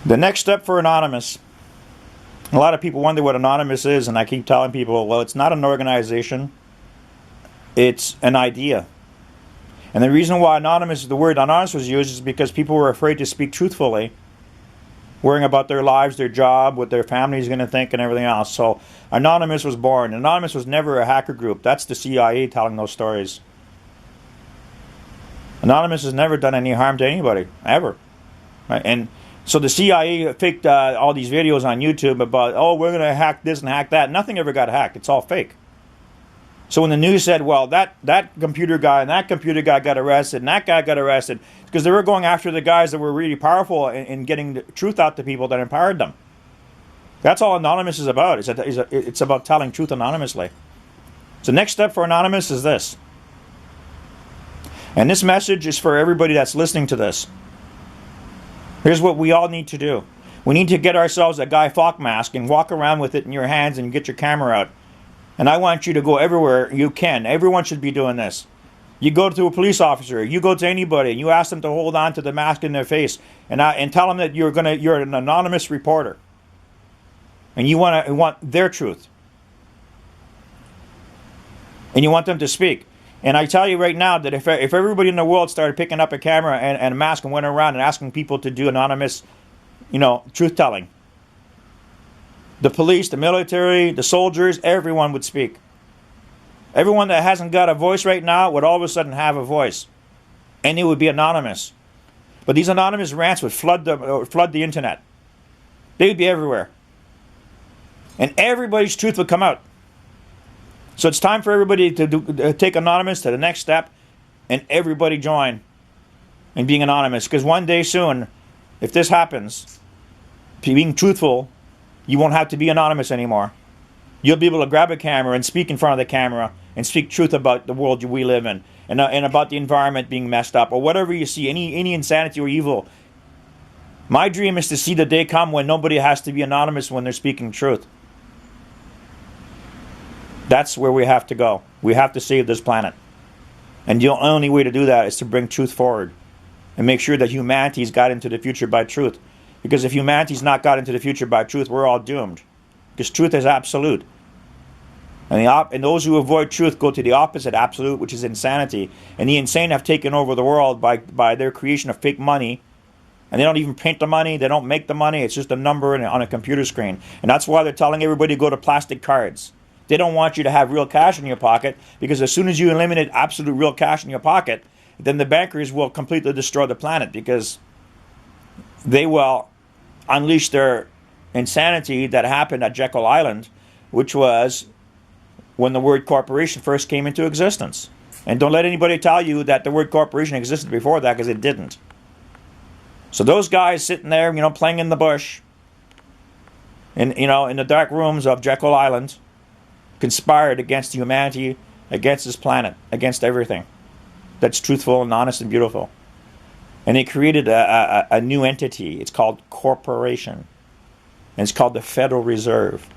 The next step for Anonymous. A lot of people wonder what Anonymous is, and I keep telling people, well, it's not an organization. It's an idea. And the reason why the word anonymous was used is because people were afraid to speak truthfully, worrying about their lives, their job, what their family is going to think, and everything else. So Anonymous was born. Anonymous was never a hacker group. That's the CIA telling those stories. Anonymous has never done any harm to anybody, ever. Right? And so the CIA faked all these videos on YouTube about, oh, we're going to hack this and hack that. Nothing ever got hacked. It's all fake. So when the news said, well, that computer guy and that computer guy got arrested and that guy got arrested, because they were going after the guys that were really powerful in getting the truth out to people that empowered them. That's all Anonymous is about. It's about telling truth anonymously. So the next step for Anonymous is this. And this message is for everybody that's listening to this. Here's what we all need to do. We need to get ourselves a Guy Fawkes mask and walk around with it in your hands and get your camera out. And I want you to go everywhere you can. Everyone should be doing this. You go to a police officer, you go to anybody, and you ask them to hold on to the mask in their face and tell them that you're an anonymous reporter. And you want their truth. And you want them to speak. And I tell you right now that if everybody in the world started picking up a camera and a mask and went around and asking people to do anonymous, truth-telling, the police, the military, the soldiers, everyone would speak. Everyone that hasn't got a voice right now would all of a sudden have a voice. And it would be anonymous. But these anonymous rants would flood the internet. They would be everywhere. And everybody's truth would come out. So it's time for everybody to take Anonymous to the next step, and everybody join in being anonymous. Because one day soon, if this happens, being truthful, you won't have to be anonymous anymore. You'll be able to grab a camera and speak in front of the camera and speak truth about the world we live in, and about the environment being messed up, or whatever you see, any insanity or evil. My dream is to see the day come when nobody has to be anonymous when they're speaking truth. That's where we have to go. We have to save this planet. And the only way to do that is to bring truth forward and make sure that humanity's got into the future by truth. Because if humanity's not got into the future by truth, we're all doomed. Because truth is absolute. And those who avoid truth go to the opposite absolute, which is insanity. And the insane have taken over the world by their creation of fake money. And they don't even print the money. They don't make the money. It's just a number on a computer screen. And that's why they're telling everybody to go to plastic cards. They don't want you to have real cash in your pocket, because as soon as you eliminate absolute real cash in your pocket, then the bankers will completely destroy the planet, because they will unleash their insanity that happened at Jekyll Island, which was when the word corporation first came into existence. And don't let anybody tell you that the word corporation existed before that, because it didn't. So those guys sitting there, playing in the bush, in the dark rooms of Jekyll Island, conspired against humanity, against this planet, against everything that's truthful and honest and beautiful. And they created a new entity. It's called corporation. And it's called the Federal Reserve.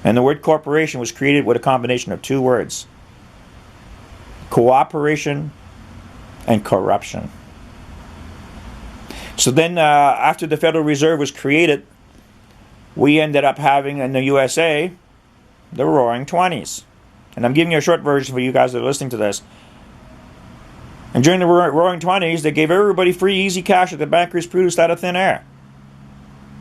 And the word corporation was created with a combination of two words: cooperation and corruption. So then after the Federal Reserve was created, we ended up having in the USA the Roaring Twenties. And I'm giving you a short version for you guys that are listening to this. And during the Roaring Twenties, they gave everybody free, easy cash that the bankers produced out of thin air.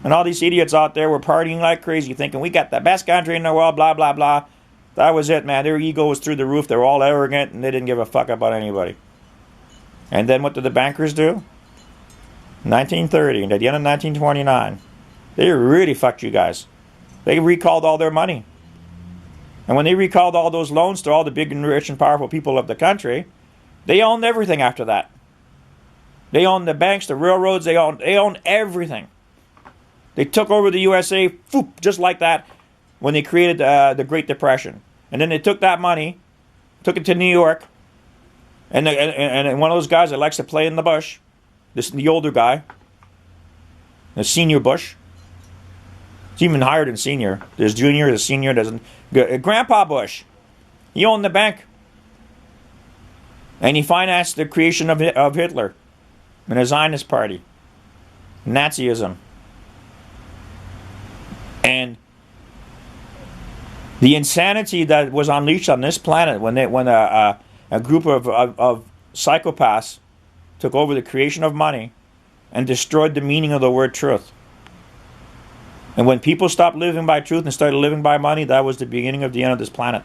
And all these idiots out there were partying like crazy, thinking we got the best country in the world, blah, blah, blah. That was it, man. Their ego was through the roof. They were all arrogant, and they didn't give a fuck about anybody. And then what did the bankers do? 1930, and at the end of 1929, they really fucked you guys. They recalled all their money. And when they recalled all those loans to all the big and rich and powerful people of the country, they owned everything after that. They owned the banks, the railroads, they owned everything. They took over the USA, just like that, when they created the Great Depression. And then they took that money, took it to New York, and one of those guys that likes to play in the bush, the older guy, the senior Bush. It's even higher than senior. There's junior, there's senior, Grandpa Bush. He owned the bank. And he financed the creation of Hitler and the Zionist party. Nazism. And the insanity that was unleashed on this planet when a group of psychopaths took over the creation of money and destroyed the meaning of the word truth. And when people stopped living by truth and started living by money, that was the beginning of the end of this planet.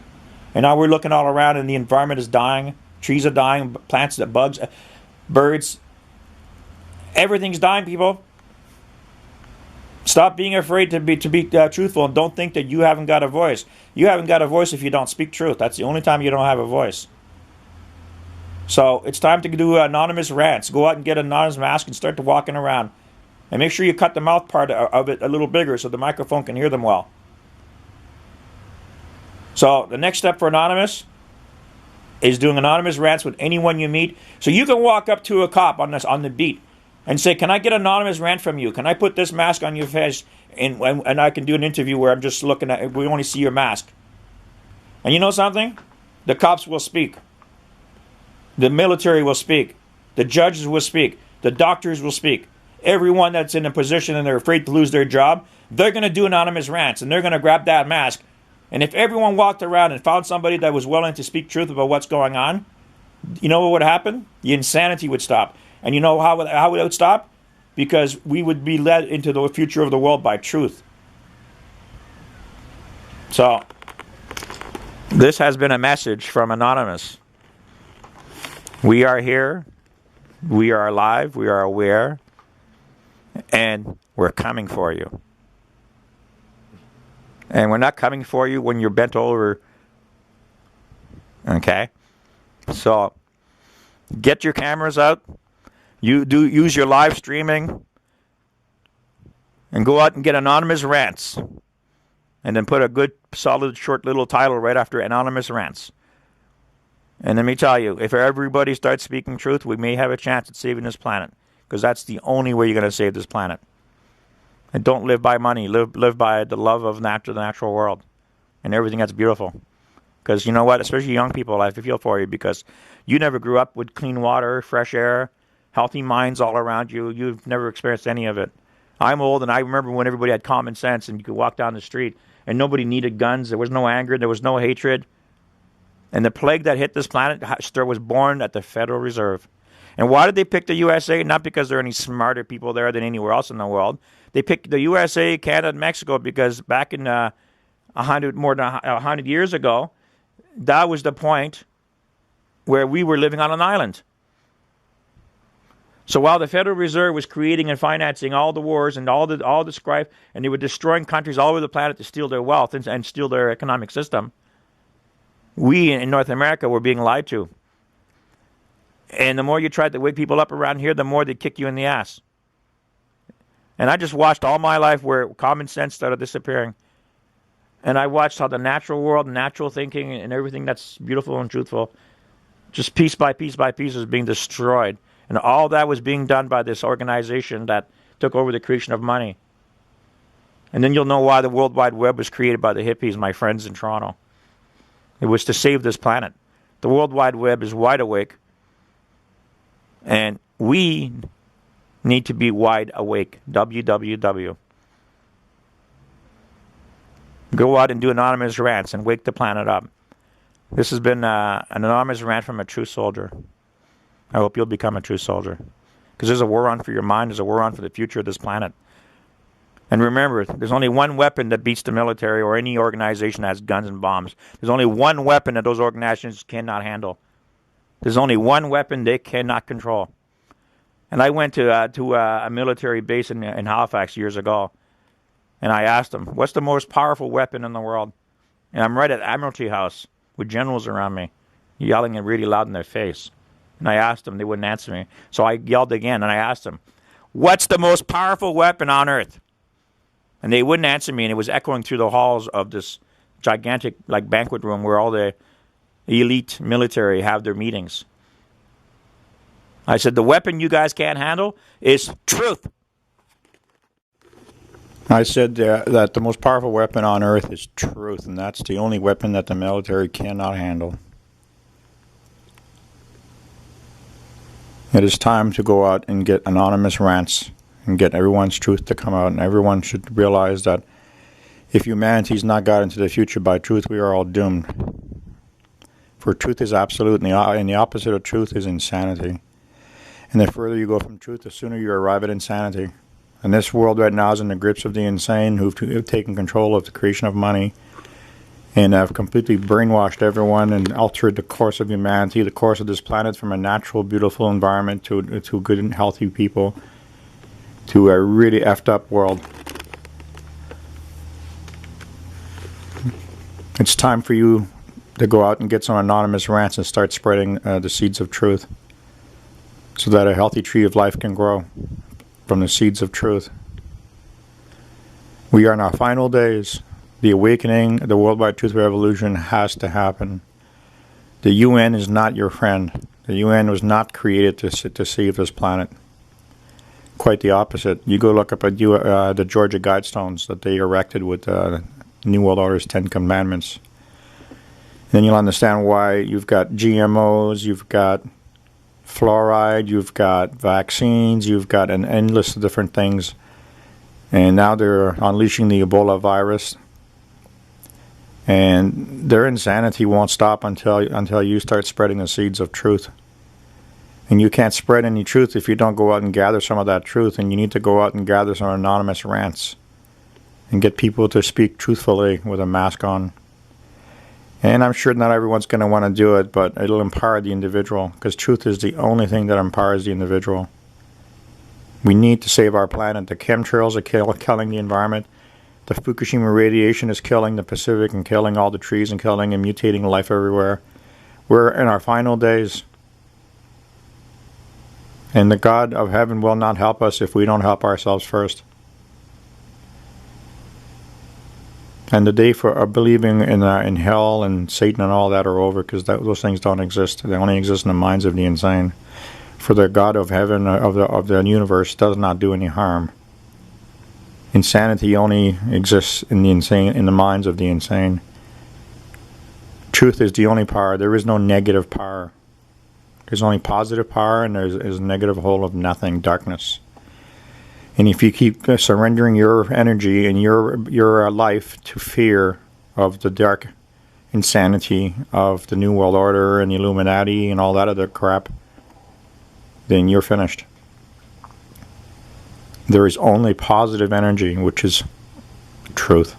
And now we're looking all around and the environment is dying. Trees are dying, plants, bugs, birds. Everything's dying, people. Stop being afraid to be truthful, and don't think that you haven't got a voice. You haven't got a voice if you don't speak truth. That's the only time you don't have a voice. So it's time to do anonymous rants. Go out and get an anonymous mask and start to walking around. And make sure you cut the mouth part of it a little bigger so the microphone can hear them well. So the next step for anonymous is doing anonymous rants with anyone you meet. So you can walk up to a cop on the beat and say, "Can I get an anonymous rant from you? Can I put this mask on your face and I can do an interview where I'm just looking at, we only see your mask." And you know something? The cops will speak. The military will speak. The judges will speak. The doctors will speak. Everyone that's in a position and they're afraid to lose their job, they're going to do anonymous rants and they're going to grab that mask. And if everyone walked around and found somebody that was willing to speak truth about what's going on, you know what would happen? The insanity would stop. And you know how it would stop? Because we would be led into the future of the world by truth. So, this has been a message from Anonymous. We are here. We are alive. We are aware. And we're coming for you. And we're not coming for you when you're bent over. Okay? So, get your cameras out. You do use your live streaming. And go out and get anonymous rants. And then put a good, solid, short little title right after anonymous rants. And let me tell you, if everybody starts speaking truth, we may have a chance at saving this planet. Because that's the only way you're going to save this planet. And don't live by money. Live by the love of the natural world. And everything that's beautiful. Because you know what? Especially young people, I feel for you. Because you never grew up with clean water, fresh air, healthy minds all around you. You've never experienced any of it. I'm old, and I remember when everybody had common sense and you could walk down the street. And nobody needed guns. There was no anger. There was no hatred. And the plague that hit this planet was born at the Federal Reserve. And why did they pick the USA? Not because there are any smarter people there than anywhere else in the world. They picked the USA, Canada, and Mexico because back in more than 100 years ago, that was the point where we were living on an island. So while the Federal Reserve was creating and financing all the wars and all the strife, and they were destroying countries all over the planet to steal their wealth and steal their economic system, we in North America were being lied to. And the more you tried to wake people up around here, the more they kick you in the ass. And I just watched all my life where common sense started disappearing. And I watched how the natural world, natural thinking, and everything that's beautiful and truthful, just piece by piece by piece was being destroyed. And all that was being done by this organization that took over the creation of money. And then you'll know why the World Wide Web was created by the hippies, my friends in Toronto. It was to save this planet. The World Wide Web is wide awake. And we need to be wide awake. WWW. Go out and do anonymous rants and wake the planet up. This has been an anonymous rant from a true soldier. I hope you'll become a true soldier. Because there's a war on for your mind. There's a war on for the future of this planet. And remember, there's only one weapon that beats the military or any organization that has guns and bombs. There's only one weapon that those organizations cannot handle. There's only one weapon they cannot control. And I went to a military base in Halifax years ago. And I asked them, what's the most powerful weapon in the world? And I'm right at Admiralty House with generals around me, yelling it really loud in their face. And I asked them, they wouldn't answer me. So I yelled again, and I asked them, what's the most powerful weapon on earth? And they wouldn't answer me, and it was echoing through the halls of this gigantic banquet room where all the elite military have their meetings. I said, the weapon you guys can't handle is truth. I said that the most powerful weapon on earth is truth, and that's the only weapon that the military cannot handle. It is time to go out and get anonymous rants and get everyone's truth to come out, and everyone should realize that if humanity's not got into the future by truth, we are all doomed. For truth is absolute, and the opposite of truth is insanity. And the further you go from truth, the sooner you arrive at insanity. And this world right now is in the grips of the insane who've taken control of the creation of money and have completely brainwashed everyone and altered the course of humanity, the course of this planet, from a natural, beautiful environment to good and healthy people to a really effed up world. It's time for you to go out and get some anonymous rants and start spreading the seeds of truth so that a healthy tree of life can grow from the seeds of truth. We are in our final days. The awakening, the worldwide truth revolution has to happen. The UN is not your friend. The UN was not created to save this planet. Quite the opposite. You go look up at the Georgia Guidestones that they erected with New World Order's 10 Commandments. Then you'll understand why you've got GMOs, you've got fluoride, you've got vaccines, you've got an endless of different things. And now they're unleashing the Ebola virus. And their insanity won't stop until you start spreading the seeds of truth. And you can't spread any truth if you don't go out and gather some of that truth. And you need to go out and gather some anonymous rants and get people to speak truthfully with a mask on. And I'm sure not everyone's going to want to do it, but it'll empower the individual, because truth is the only thing that empowers the individual. We need to save our planet. The chemtrails are killing the environment. The Fukushima radiation is killing the Pacific and killing all the trees and killing and mutating life everywhere. We're in our final days. And the God of heaven will not help us if we don't help ourselves first. And the day for believing in hell and Satan and all that are over, because those things don't exist. They only exist in the minds of the insane. For the God of heaven, of the universe, does not do any harm. Insanity only exists in the insane, in the minds of the insane. Truth is the only power. There is no negative power. There's only positive power, and there's a negative hole of nothing, darkness. And if you keep surrendering your energy and your life to fear of the dark insanity of the New World Order and the Illuminati and all that other crap, then you're finished. There is only positive energy, which is truth.